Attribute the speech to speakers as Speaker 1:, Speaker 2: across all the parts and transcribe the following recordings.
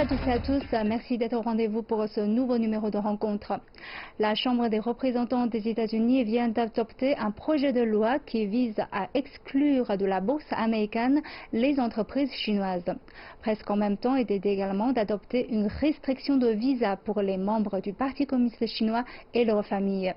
Speaker 1: à tous et à tous, merci d'être au rendez-vous pour ce nouveau numéro de rencontre. La Chambre des représentants des États-Unis vient d'adopter un projet de loi qui vise à exclure de la bourse américaine les entreprises chinoises. Presque en même temps, il est également d'adopter une restriction de visa pour les membres du Parti communiste chinois et leurs familles.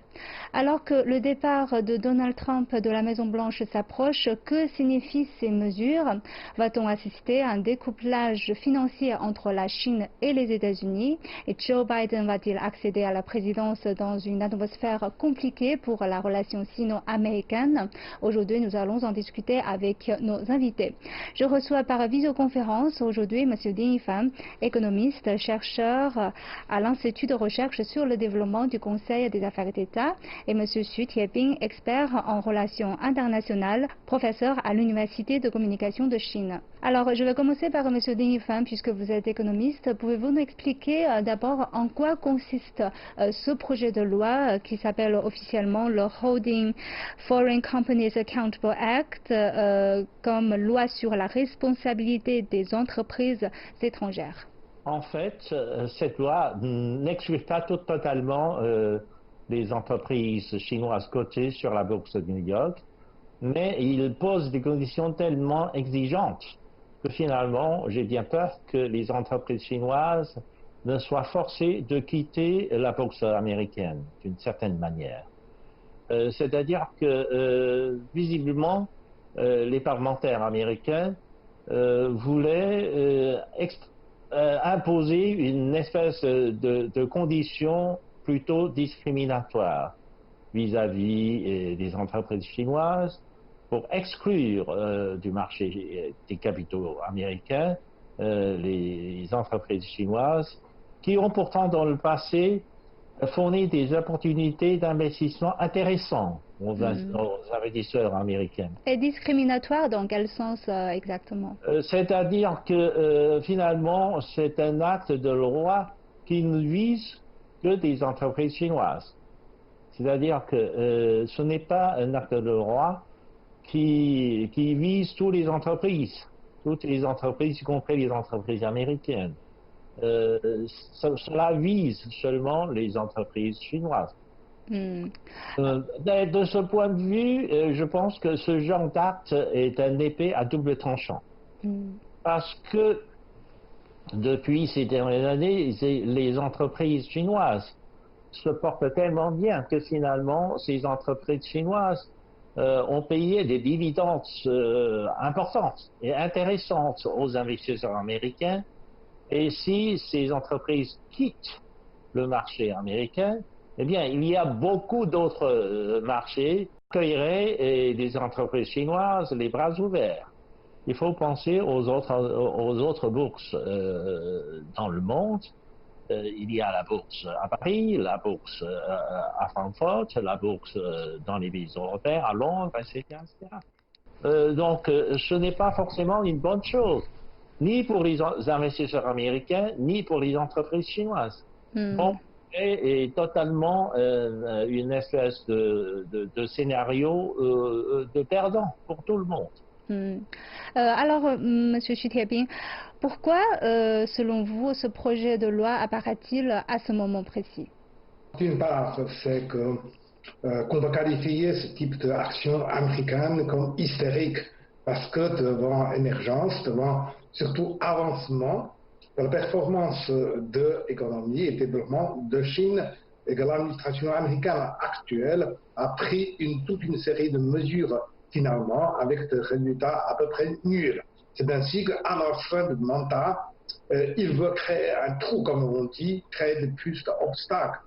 Speaker 1: Alors que le départ de Donald Trump de la Maison-Blanche s'approche, que signifient ces mesures? Va-t-on assister à un découplage financier entre la Chine et les États-Unis? Et Joe Biden va-t-il accéder à la présidence dans une atmosphère compliquée pour la relation sino-américaine? Aujourd'hui, nous allons en discuter avec nos invités. Je reçois par visioconférence aujourd'hui M. Ding Yifan, économiste, chercheur à l'Institut de recherche sur le développement du Conseil des affaires d'État, et M. Xu Tieping, expert en relations internationales, professeur à l'Université de communication de Chine. Alors, je vais commencer par M. Ding Yifan, puisque vous êtes économiste. Pouvez-vous nous expliquer d'abord en quoi consiste ce projet de loi qui s'appelle officiellement le Holding Foreign Companies Accountable Act, comme loi sur la responsabilité des entreprises étrangères?
Speaker 2: En fait, cette loi n'exclut pas totalement les entreprises chinoises cotées sur la bourse de New York, mais il pose des conditions tellement exigeantes que finalement, j'ai bien peur que les entreprises chinoises ne soient forcées de quitter la bourse américaine d'une certaine manière. C'est-à-dire que, visiblement, les parlementaires américains voulaient imposer une espèce de conditions plutôt discriminatoires vis-à-vis des entreprises chinoises pour exclure du marché des capitaux américains les entreprises chinoises qui ont pourtant dans le passé fourni des opportunités d'investissement intéressantes aux investisseurs américains.
Speaker 1: Et discriminatoire dans quel sens exactement?
Speaker 2: C'est-à-dire que finalement c'est un acte de loi qui ne vise que des entreprises chinoises. C'est-à-dire que ce n'est pas un acte de loi qui vise toutes les entreprises, y compris les entreprises américaines. Cela vise seulement les entreprises chinoises. De ce point de vue, je pense que ce genre d'acte est un épée à double tranchant. Parce que depuis ces dernières années, les entreprises chinoises se portent tellement bien que finalement, ces entreprises chinoises ont payé des dividendes importantes et intéressantes aux investisseurs américains. Et si ces entreprises quittent le marché américain, eh bien, il y a beaucoup d'autres marchés qui accueilleraient des entreprises chinoises les bras ouverts. Il faut penser aux autres bourses dans le monde. Il y a la bourse à Paris, la bourse à Francfort, la bourse dans les pays européens, à Londres, etc. Donc, ce n'est pas forcément une bonne chose, ni pour les investisseurs américains, ni pour les entreprises chinoises. Donc, c'est totalement une espèce de scénario de perdant pour tout le monde.
Speaker 1: Alors, M. Xu Tieping, pourquoi, selon vous, ce projet de loi apparaît-il à ce moment précis?
Speaker 3: D'une part, c'est qu'on peut qualifier ce type d'action américaine comme hystérique, parce que devant émergence, devant surtout avancement de la performance de l'économie et développement de Chine, et que l'administration américaine actuelle a pris toute une série de mesures finalement avec des résultats à peu près nuls. C'est ainsi qu'à leur fin de mandat, il veut créer un trou, comme on dit, créer de plus d'obstacles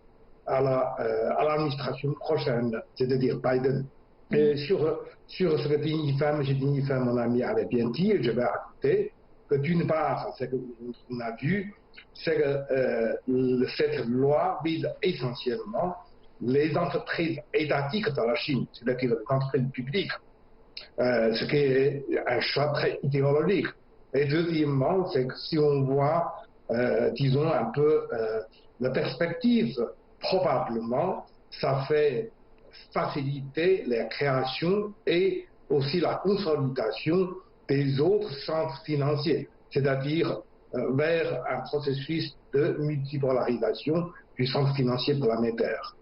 Speaker 3: à l'administration prochaine, c'est-à-dire Biden. Et sur ce que Ding Yifan, mon ami, avait bien dit, et je vais ajouter que d'une part, ce qu'on a vu, c'est que cette loi vise essentiellement les entreprises étatiques dans la Chine, c'est-à-dire les entreprises publiques, ce qui est un choix très idéologique. Et deuxièmement, c'est que si on voit, disons, un peu la perspective, probablement, ça fait faciliter la création et aussi la consolidation des autres centres financiers, c'est-à-dire vers un processus de multipolarisation du centre financier planétaire.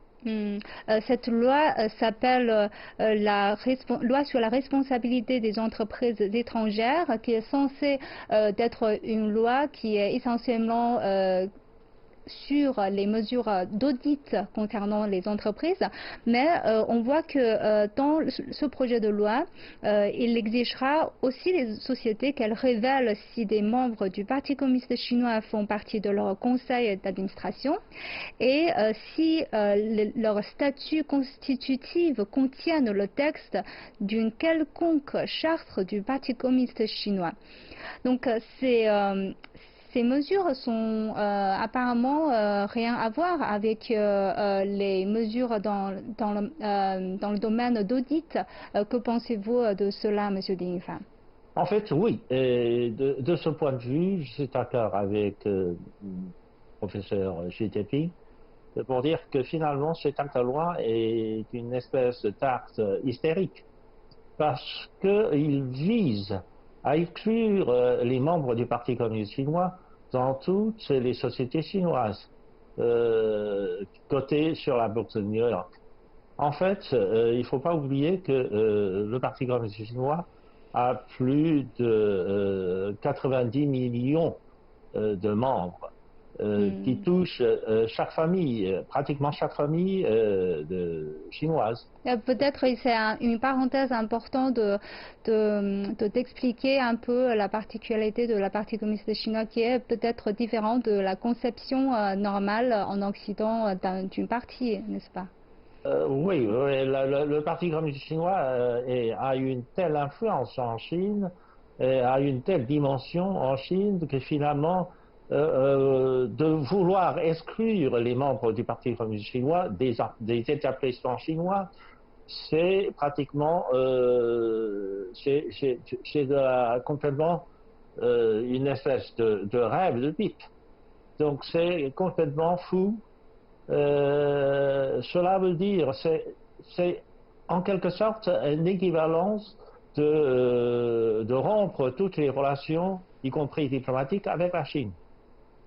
Speaker 1: Cette loi s'appelle la loi sur la responsabilité des entreprises étrangères, qui est censée être une loi qui est essentiellement sur les mesures d'audit concernant les entreprises, mais on voit que dans ce projet de loi, il exigera aussi les sociétés qu'elles révèlent si des membres du Parti communiste chinois font partie de leur conseil d'administration et si leur statut constitutif contiennent le texte d'une quelconque charte du Parti communiste chinois. Donc ces mesures sont apparemment rien à voir avec les mesures dans le domaine d'audit. Que pensez-vous de cela, M. Ding Yifan?
Speaker 2: En fait, oui. Et de ce point de vue, je suis d'accord avec le professeur Xi Jinping pour dire que finalement, cet acte de loi est une espèce d'acte hystérique parce qu'il vise à exclure les membres du Parti communiste chinois dans toutes les sociétés chinoises cotées sur la bourse de New York. En fait, il ne faut pas oublier que le Parti communiste chinois a plus de 90 millions de membres qui touchent chaque famille, pratiquement chaque famille chinoise.
Speaker 1: Peut-être c'est une parenthèse importante d'expliquer un peu la particularité de la Parti communiste chinois qui est peut-être différente de la conception normale en Occident d'une partie, n'est-ce pas?
Speaker 2: Oui, le Parti communiste chinois a une telle influence en Chine, a une telle dimension en Chine que finalement, de vouloir exclure les membres du Parti communiste chinois des établissements chinois, c'est pratiquement complètement une espèce de rêve de pipe. Donc c'est complètement fou. Cela veut dire, c'est en quelque sorte une équivalence de rompre toutes les relations, y compris diplomatiques, avec la Chine.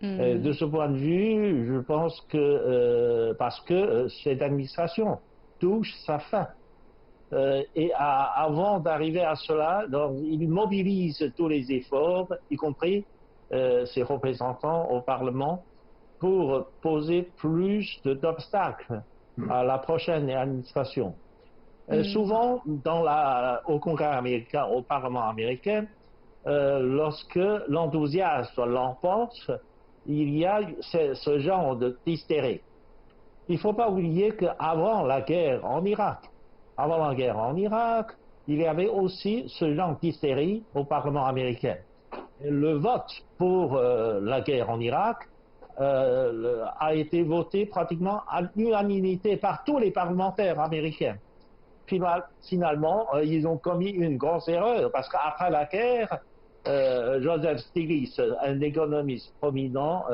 Speaker 2: De ce point de vue, je pense que parce que cette administration touche sa fin. Et avant d'arriver à cela, donc, il mobilise tous les efforts, y compris ses représentants au Parlement, pour poser plus d'obstacles à la prochaine administration. Souvent, au Congrès américain, au Parlement américain, lorsque l'enthousiasme l'emporte, il y a ce genre d'hystérie. Il ne faut pas oublier qu'avant la guerre en Irak, il y avait aussi ce genre d'hystérie au Parlement américain. Le vote pour la guerre en Irak a été voté pratiquement à l'unanimité par tous les parlementaires américains. Finalement, ils ont commis une grosse erreur parce qu'après la guerre, Joseph Stiglitz, un économiste prominent,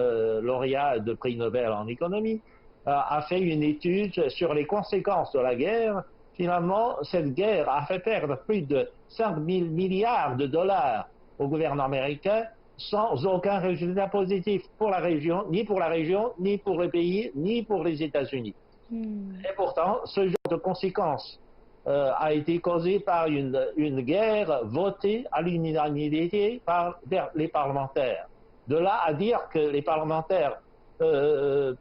Speaker 2: lauréat de prix Nobel en économie, a fait une étude sur les conséquences de la guerre. Finalement, cette guerre a fait perdre plus de 5 000 milliards de dollars au gouvernement américain sans aucun résultat positif pour la région, ni pour le pays, ni pour les États-Unis. Et pourtant, ce genre de conséquences a été causé par une guerre votée à l'unanimité par les parlementaires. De là à dire que les parlementaires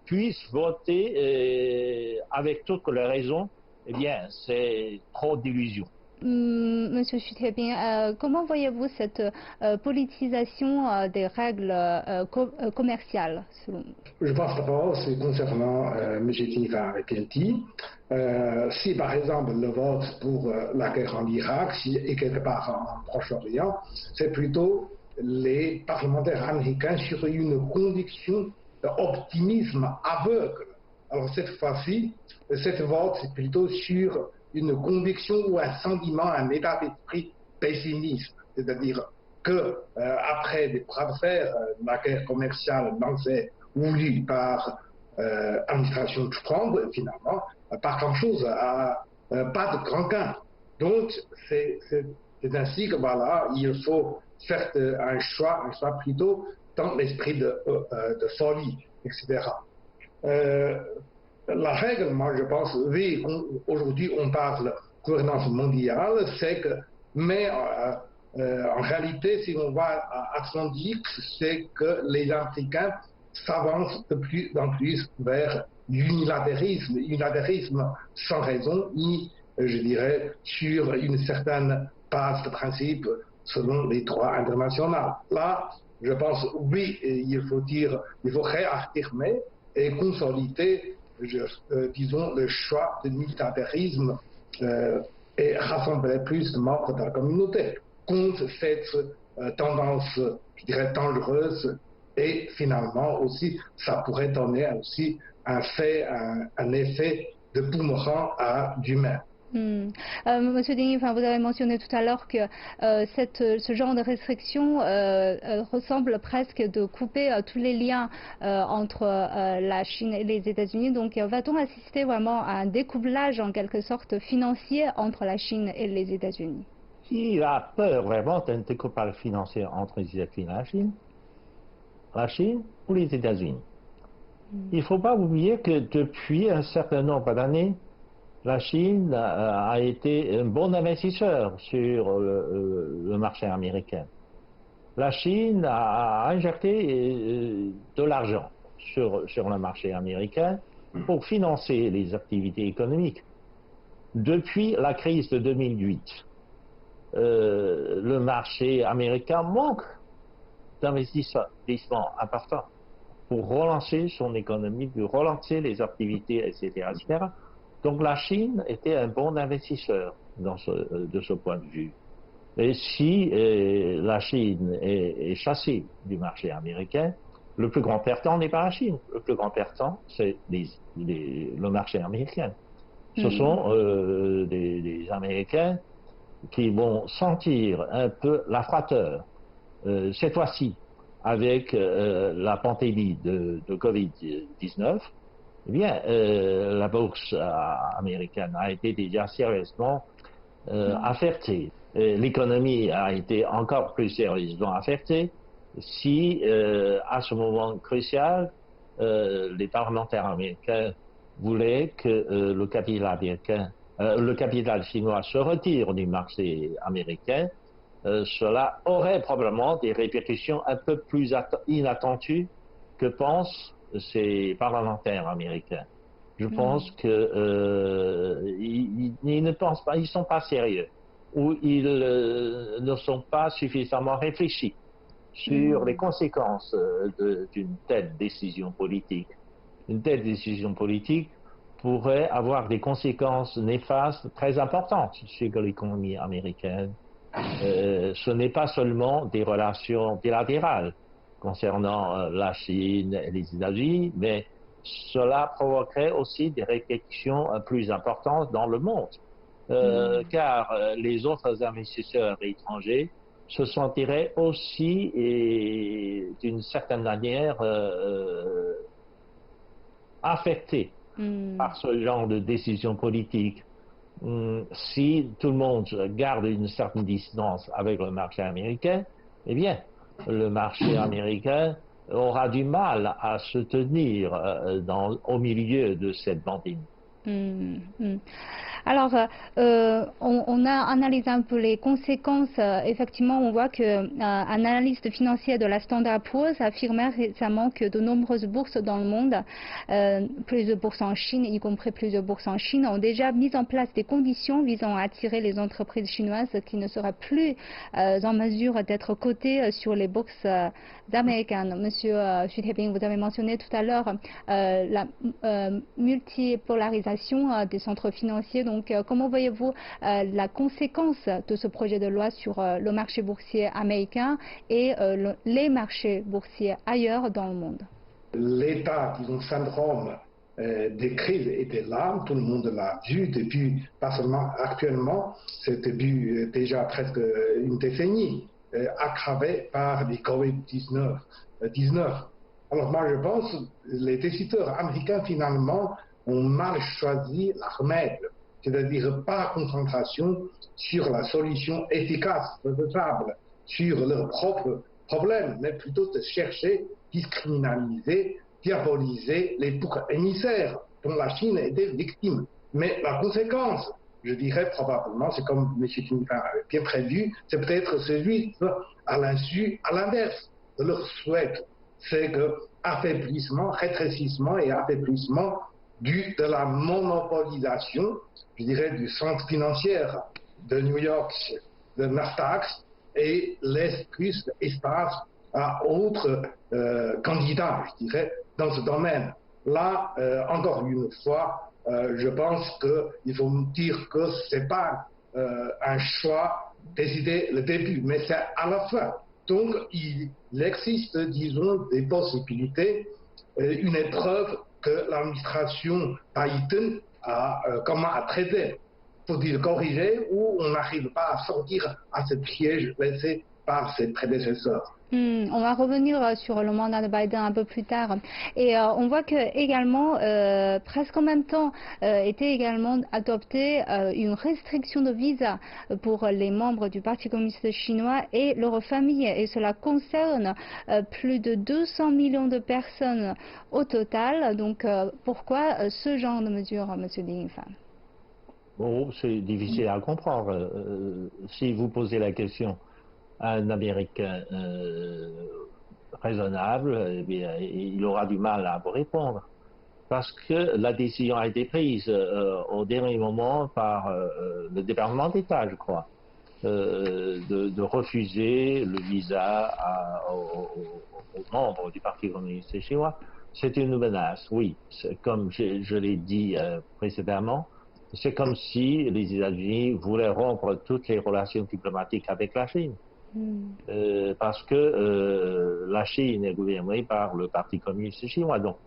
Speaker 2: puissent voter avec toutes les raisons, eh bien, c'est trop d'illusions.
Speaker 1: Monsieur Xi Jinping, comment voyez-vous cette politisation des règles commerciales selon vous?
Speaker 3: Je pense d'abord, c'est concernant M. Tinifan Repenti. Si par exemple le vote pour la guerre en Irak est quelque part en Proche-Orient, c'est plutôt les parlementaires américains sur une conviction d'optimisme aveugle. Alors cette fois-ci, cette vote c'est plutôt sur une conviction ou un sentiment, un état d'esprit pessimiste. C'est-à-dire que après des bras de fer, la guerre commerciale lancée, voulue par l'administration Trump, finalement, pas grand-chose, pas de grand gain. Donc c'est ainsi que voilà, il faut faire un choix plutôt dans l'esprit de folie, etc. La règle, moi je pense, oui, aujourd'hui on parle gouvernance mondiale, c'est que, mais en réalité, si on va à son X, c'est que les Africains s'avancent de plus en plus vers l'unilatérisme sans raison, ni, je dirais, sur une certaine base de principe selon les droits internationaux. Là, je pense, oui, il faut réaffirmer et consolider, disons, le choix du militarisme et rassembler plus de membres de la communauté contre cette tendance, je dirais, dangereuse. Et finalement aussi, ça pourrait donner aussi un effet de boomerang à l'humain.
Speaker 1: Monsieur Digny, vous avez mentionné tout à l'heure que ce genre de restriction ressemble presque de couper tous les liens entre la Chine et les États-Unis. Donc, va-t-on assister vraiment à un découplage en quelque sorte financier entre la Chine et les États-Unis?
Speaker 2: Qui a peur vraiment d'un découplage financier entre les États-Unis et la Chine ou les États-Unis? Il ne faut pas oublier que depuis un certain nombre d'années, la Chine a été un bon investisseur sur le marché américain. La Chine a injecté de l'argent sur le marché américain pour financer les activités économiques. Depuis la crise de 2008, le marché américain manque d'investissements importants pour relancer son économie, pour relancer les activités, etc., etc. Donc la Chine était un bon investisseur de ce point de vue. Et si la Chine est chassée du marché américain, le plus grand perdant n'est pas la Chine. Le plus grand perdant, c'est le marché américain. Ce sont des Américains qui vont sentir un peu la froideur, cette fois-ci, avec la pandémie de Covid-19. Eh bien, la bourse américaine a été déjà sérieusement affectée. L'économie a été encore plus sérieusement affectée si, à ce moment crucial, les parlementaires américains voulaient que le capital chinois se retire du marché américain. Cela aurait probablement des répercussions un peu plus inattendues que pensent ces parlementaires américains. Je pense que ils ne pensent pas, ils sont pas sérieux, ou ils ne sont pas suffisamment réfléchis sur les conséquences d'une telle décision politique. Une telle décision politique pourrait avoir des conséquences néfastes très importantes sur l'économie américaine. Ce n'est pas seulement des relations bilatérales concernant la Chine et les États-Unis, mais cela provoquerait aussi des répercussions plus importantes dans le monde, car les autres investisseurs étrangers se sentiraient aussi, d'une certaine manière, affectés par ce genre de décision politique. Si tout le monde garde une certaine distance avec le marché américain, eh bien, le marché américain aura du mal à se tenir au milieu de cette pandémie.
Speaker 1: Alors, on a analysé un peu les conséquences. Effectivement, on voit qu'un analyste financier de la Standard Poor's affirmait récemment que de nombreuses bourses dans le monde, plusieurs bourses en Chine, y compris plusieurs bourses en Chine, ont déjà mis en place des conditions visant à attirer les entreprises chinoises qui ne seraient plus en mesure d'être cotées sur les bourses américaines. Monsieur Xu Tieping, vous avez mentionné tout à l'heure la multipolarisation des centres financiers. Donc, comment voyez-vous la conséquence de ce projet de loi sur le marché boursier américain et les marchés boursiers ailleurs dans le monde?
Speaker 3: L'état, disons, syndrome des crises était là, tout le monde l'a vu depuis, pas seulement actuellement, c'est depuis déjà presque une décennie, aggravé par les Covid-19. Alors moi je pense les décideurs américains finalement ont mal choisi la remède, c'est-à-dire pas concentration sur la solution efficace, faisable, sur leur propre problème, mais plutôt de chercher, discriminaliser, diaboliser les boucs émissaires dont la Chine était victime. Mais la conséquence, je dirais probablement, c'est comme M. Tintin avait bien prévu, c'est peut-être celui à l'inverse de leur souhait. C'est que affaiblissement, rétrécissement et affaiblissement de la monopolisation, je dirais, du centre financier de New York, de Nasdaq, et laisse plus espace à autres candidats, je dirais, dans ce domaine. Là, encore une fois, je pense qu'il faut me dire que ce n'est pas un choix décidé le début, mais c'est à la fin. Donc, il existe, disons, des possibilités, une épreuve que l'administration Biden a traité. Faut-il corriger ou on n'arrive pas à sortir à ce piège laissé par ses prédécesseurs?
Speaker 1: On va revenir sur le mandat de Biden un peu plus tard. Et on voit que également, presque en même temps, était également adoptée une restriction de visa pour les membres du Parti communiste chinois et leurs familles. Et cela concerne plus de 200 millions de personnes au total. Donc pourquoi ce genre de mesure, M. Ding-Fan?
Speaker 2: Bon, c'est difficile à comprendre. Si vous posez la question à un Américain raisonnable, eh bien, il aura du mal à vous répondre. Parce que la décision a été prise au dernier moment par le département d'État, je crois, de refuser le visa aux membres du Parti communiste chinois. C'est une menace, oui. Comme je l'ai dit précédemment, c'est comme si les États-Unis voulaient rompre toutes les relations diplomatiques avec la Chine. Parce que la Chine est gouvernée par le Parti communiste chinois. Donc,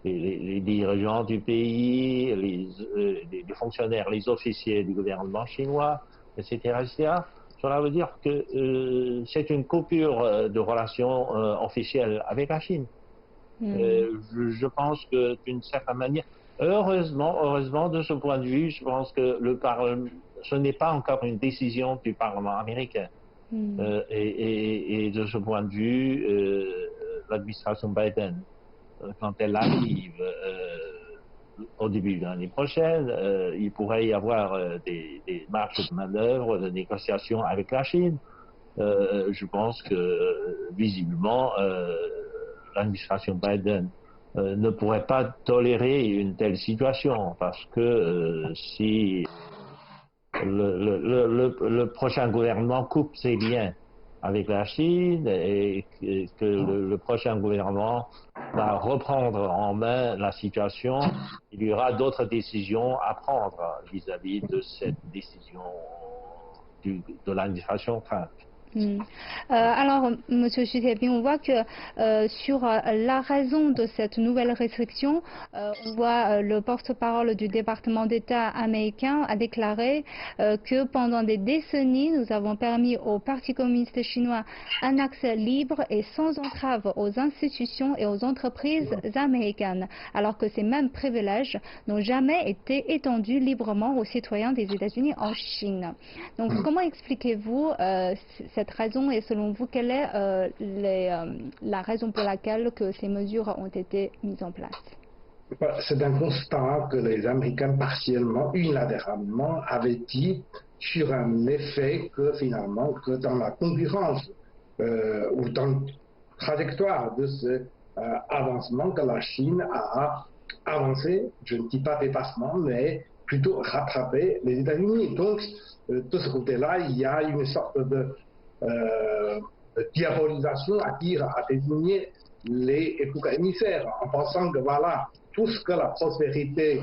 Speaker 2: les dirigeants du pays, les fonctionnaires, les officiers du gouvernement chinois, etc., etc., cela veut dire que c'est une coupure de relations officielles avec la Chine. Je pense que d'une certaine manière, heureusement, de ce point de vue, je pense que ce n'est pas encore une décision du Parlement américain. Et de ce point de vue, l'administration Biden, quand elle arrive au début de l'année prochaine, il pourrait y avoir des marges de manœuvre, de négociations avec la Chine. Je pense que visiblement, l'administration Biden ne pourrait pas tolérer une telle situation parce que si le prochain gouvernement coupe ses liens avec la Chine et que le prochain gouvernement va reprendre en main la situation, il y aura d'autres décisions à prendre vis-à-vis de cette décision de l'administration Trump.
Speaker 1: Alors, M. Xi Jinping, on voit que sur la raison de cette nouvelle restriction, on voit le porte-parole du département d'État américain a déclaré que pendant des décennies, nous avons permis au Parti communiste chinois un accès libre et sans entrave aux institutions et aux entreprises américaines, alors que ces mêmes privilèges n'ont jamais été étendus librement aux citoyens des États-Unis en Chine. Donc, comment expliquez-vous cette raison et selon vous, quelle est la raison pour laquelle que ces mesures ont été mises en place?
Speaker 3: C'est un constat que les Américains partiellement, unilatéralement, avaient dit sur un effet que finalement, que dans la concurrence ou dans la trajectoire de ce avancement que la Chine a avancé, je ne dis pas dépassement, mais plutôt rattrapé les États-Unis. Donc, de ce côté-là, il y a une sorte de diabolisation à désigner les boucs émissaires en pensant que voilà, tout ce que la prospérité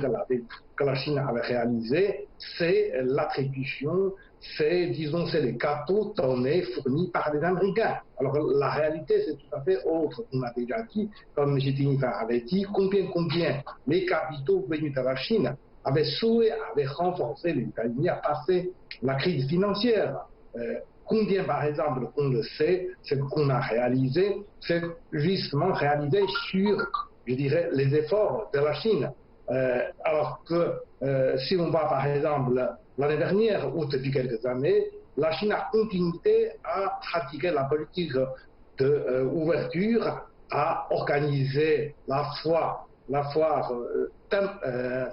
Speaker 3: que la Chine avait réalisé, c'est l'attribution, c'est les gâteaux donnés, fournis par les Américains. Alors la réalité, c'est tout à fait autre. On a déjà dit, comme M. Tintin avait dit, combien les capitaux venus de la Chine avaient renforcé les États-Unis à passer la crise financière. Combien, par exemple, on le sait, ce qu'on a réalisé, c'est justement réalisé sur, je dirais, les efforts de la Chine. Alors que si on va, par exemple, l'année dernière ou depuis quelques années, la Chine a continué à pratiquer la politique d'ouverture à organiser la foire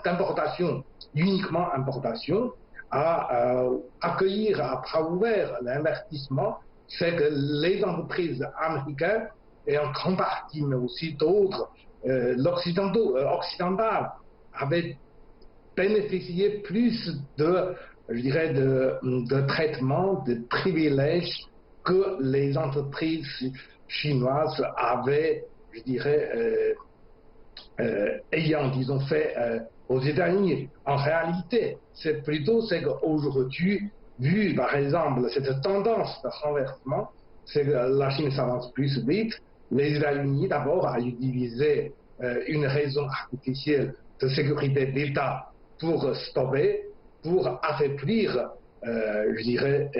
Speaker 3: d'importation, uniquement importation, à accueillir, à promouvoir l'investissement, c'est que les entreprises américaines et en grande partie, mais aussi d'autres, occidentales, avaient bénéficié plus je dirais, de traitement, de privilèges que les entreprises chinoises avaient, je dirais, ayant, disons, fait aux États-Unis. En réalité, c'est plutôt qu'aujourd'hui, vu par exemple cette tendance de renversement, c'est que la Chine s'avance plus vite. Les États-Unis, d'abord, a utilisé une raison artificielle de sécurité d'État pour stopper, pour affaiblir, je dirais,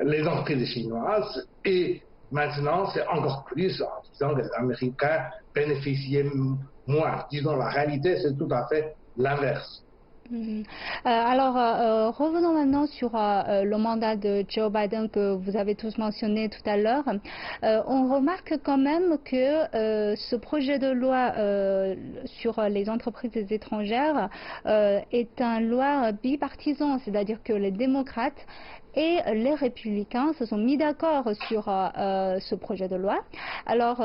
Speaker 3: les entreprises chinoises. Et maintenant, c'est encore plus en disant que les Américains bénéficiaient moins. Disons, la réalité, c'est tout à fait l'inverse.
Speaker 1: Alors, revenons maintenant sur le mandat de Joe Biden que vous avez tous mentionné tout à l'heure. On remarque quand même que ce projet de loi sur les entreprises étrangères est un loi bipartisan, c'est-à-dire que les démocrates et les républicains se sont mis d'accord sur ce projet de loi. Alors,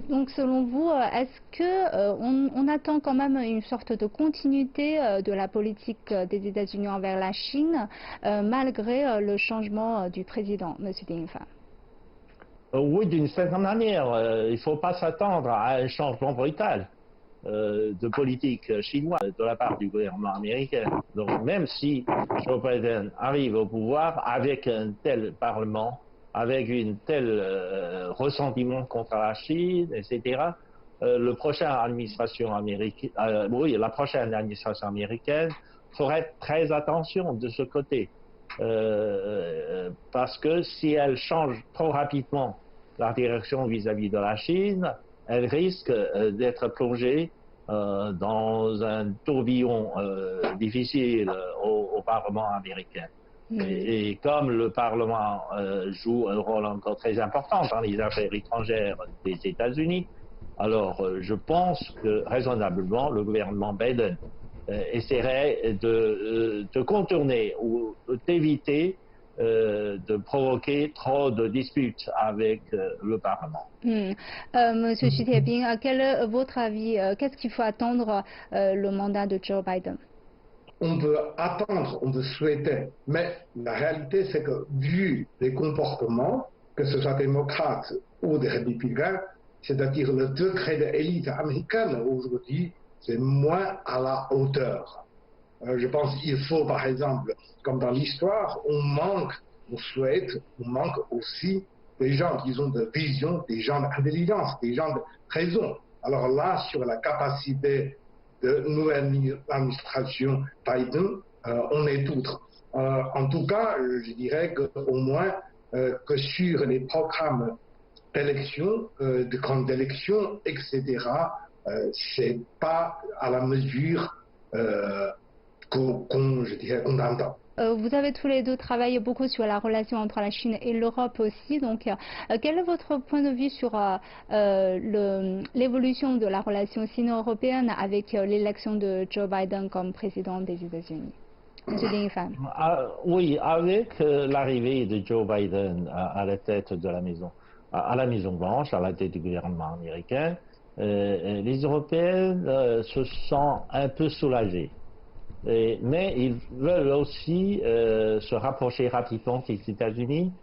Speaker 1: donc selon vous, est-ce que on attend quand même une sorte de continuité de la politique des États-Unis envers la Chine, malgré le changement du président, M. Ding Fan?
Speaker 2: Oui, d'une certaine manière. Il ne faut pas s'attendre à un changement brutal de politique chinoise de la part du gouvernement américain. Donc même si Joe Biden arrive au pouvoir avec un tel Parlement, avec une telle ressentiment contre la Chine, etc., la prochaine administration américaine ferait très attention de ce côté. Parce que si elle change trop rapidement la direction vis-à-vis de la Chine, elle risque d'être plongée dans un tourbillon difficile au Parlement américain. Et comme le Parlement joue un rôle encore très important dans les affaires étrangères des États-Unis, alors je pense que raisonnablement le gouvernement Biden essaierait de contourner ou d'éviter de provoquer trop de disputes avec le Parlement.
Speaker 1: Monsieur Xi Jinping, quel est votre avis? Qu'est-ce qu'il faut attendre le mandat de Joe Biden?
Speaker 3: On peut attendre, on peut souhaiter, mais la réalité c'est que vu les comportements, que ce soit démocrates ou des républicains, c'est-à-dire le degré d'élite américaine aujourd'hui, c'est moins à la hauteur. Je pense qu'il faut, par exemple, comme dans l'histoire, on manque aussi des gens qui ont de vision, des gens d'intelligence, des gens de raison. Alors là, sur la capacité de nouvelle administration Biden, on est outre. En tout cas, je dirais qu'au moins que sur les programmes d'élection, de grandes élections, etc., c'est pas à la mesure qu'on entend.
Speaker 1: Vous avez tous les deux travaillé beaucoup sur la relation entre la Chine et l'Europe aussi. Donc, quel est votre point de vue sur l'évolution de la relation sino-européenne avec l'élection de Joe Biden comme président des États-Unis? Monsieur Ding Fan.
Speaker 2: Oui, avec l'arrivée de Joe Biden à la tête de la Maison Blanche, à la tête du gouvernement américain, les Européens se sentent un peu soulagés. Mais ils veulent aussi se rapprocher rapidement des États-Unis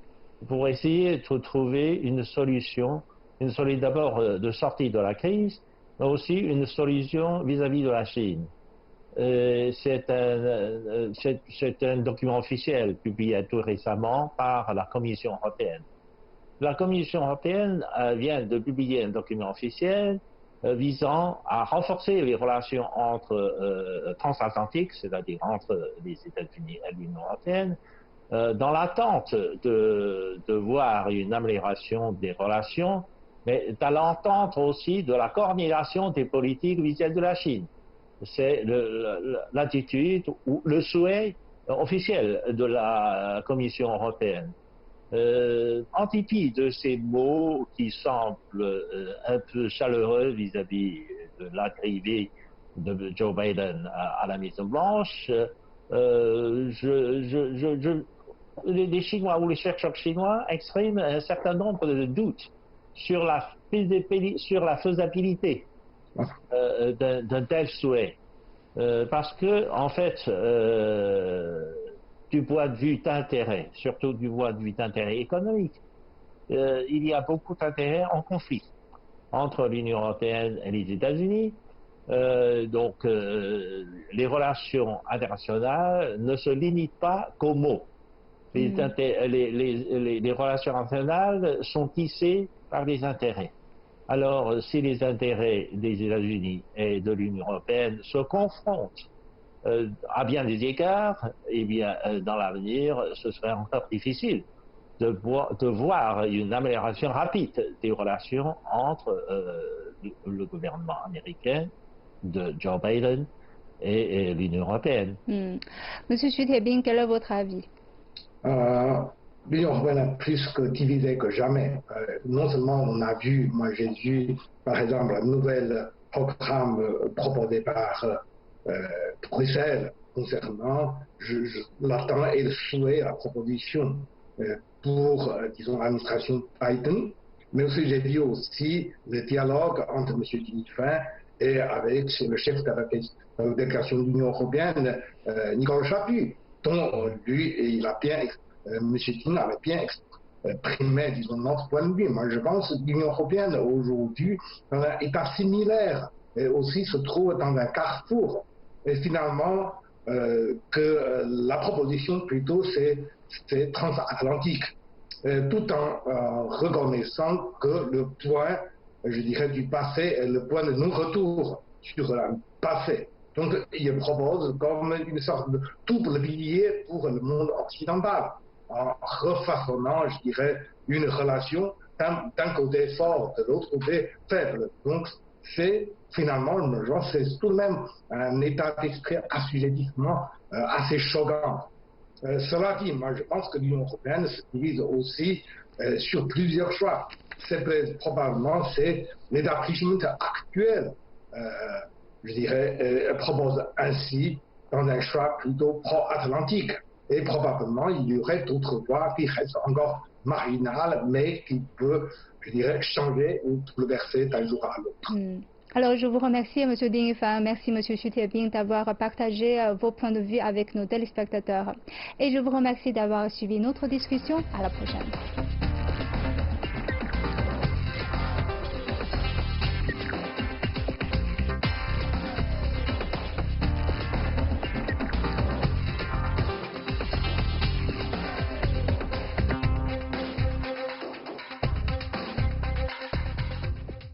Speaker 2: pour essayer de trouver une solution d'abord de sortie de la crise, mais aussi une solution vis-à-vis de la Chine. C'est un document officiel publié tout récemment par la Commission européenne. La Commission européenne vient de publier un document officiel visant à renforcer les relations transatlantiques, c'est-à-dire entre les États-Unis et l'Union européenne, dans l'attente de voir une amélioration des relations, mais dans l'attente aussi de la coordination des politiques vis-à-vis de la Chine. C'est l'attitude ou le souhait officiel de la Commission européenne. En dépit de ces mots qui semblent un peu chaleureux vis-à-vis de l'arrivée de Joe Biden à la Maison-Blanche, les Chinois ou les chercheurs chinois expriment un certain nombre de doutes sur la faisabilité d'un tel souhait. Parce que, en fait, du point de vue d'intérêt, surtout du point de vue d'intérêt économique, il y a beaucoup d'intérêts en conflit entre l'Union européenne et les États-Unis. Donc, les relations internationales ne se limitent pas qu'aux mots. Les relations internationales sont tissées par des intérêts. Alors, si les intérêts des États-Unis et de l'Union européenne se confrontent à bien des égards, eh bien, dans l'avenir, ce serait encore difficile de voir une amélioration rapide des relations entre le gouvernement américain de Joe Biden et l'Union européenne.
Speaker 1: Monsieur Xu Tiebing, quel est votre avis?
Speaker 3: L'Union européenne est plus que divisée que jamais. Non seulement on a vu, moi j'ai vu par exemple un nouvel programme proposé par Bruxelles concernant, je l'attends et le souhait, la proposition pour, disons, l'administration Biden, mais aussi j'ai vu aussi le dialogue entre M. Jinping et avec le chef de la délégation de l'Union européenne, Nicole Chaput, dont lui, il a bien, M. Jinping avait bien exprimé, disons, notre point de vue. Moi, je pense que l'Union européenne aujourd'hui, dans un état similaire, et aussi se trouve dans un carrefour. Et finalement, que la proposition plutôt c'est transatlantique, tout en reconnaissant que le point, je dirais, du passé est le point de non-retour sur le passé. Donc, il propose comme une sorte de double pilier pour le monde occidental, en refaçonnant, je dirais, une relation d'un côté fort, de l'autre côté faible. Donc, c'est finalement, c'est tout de même un état d'esprit assujettissement assez choquant. Cela dit, moi je pense que l'Union européenne se divise aussi sur plusieurs choix. Probablement, c'est l'établissement actuel, je dirais, propose ainsi dans un choix plutôt pro-atlantique. Et probablement, il y aurait d'autres voies qui restent encore marginales, mais qui peuvent, je dirais, changer ou bouleverser d'un jour à l'autre.
Speaker 1: Alors, je vous remercie, M. Ding Yifan. Merci, M. Xu Tiebing, d'avoir partagé vos points de vue avec nos téléspectateurs. Et je vous remercie d'avoir suivi notre discussion. À la prochaine.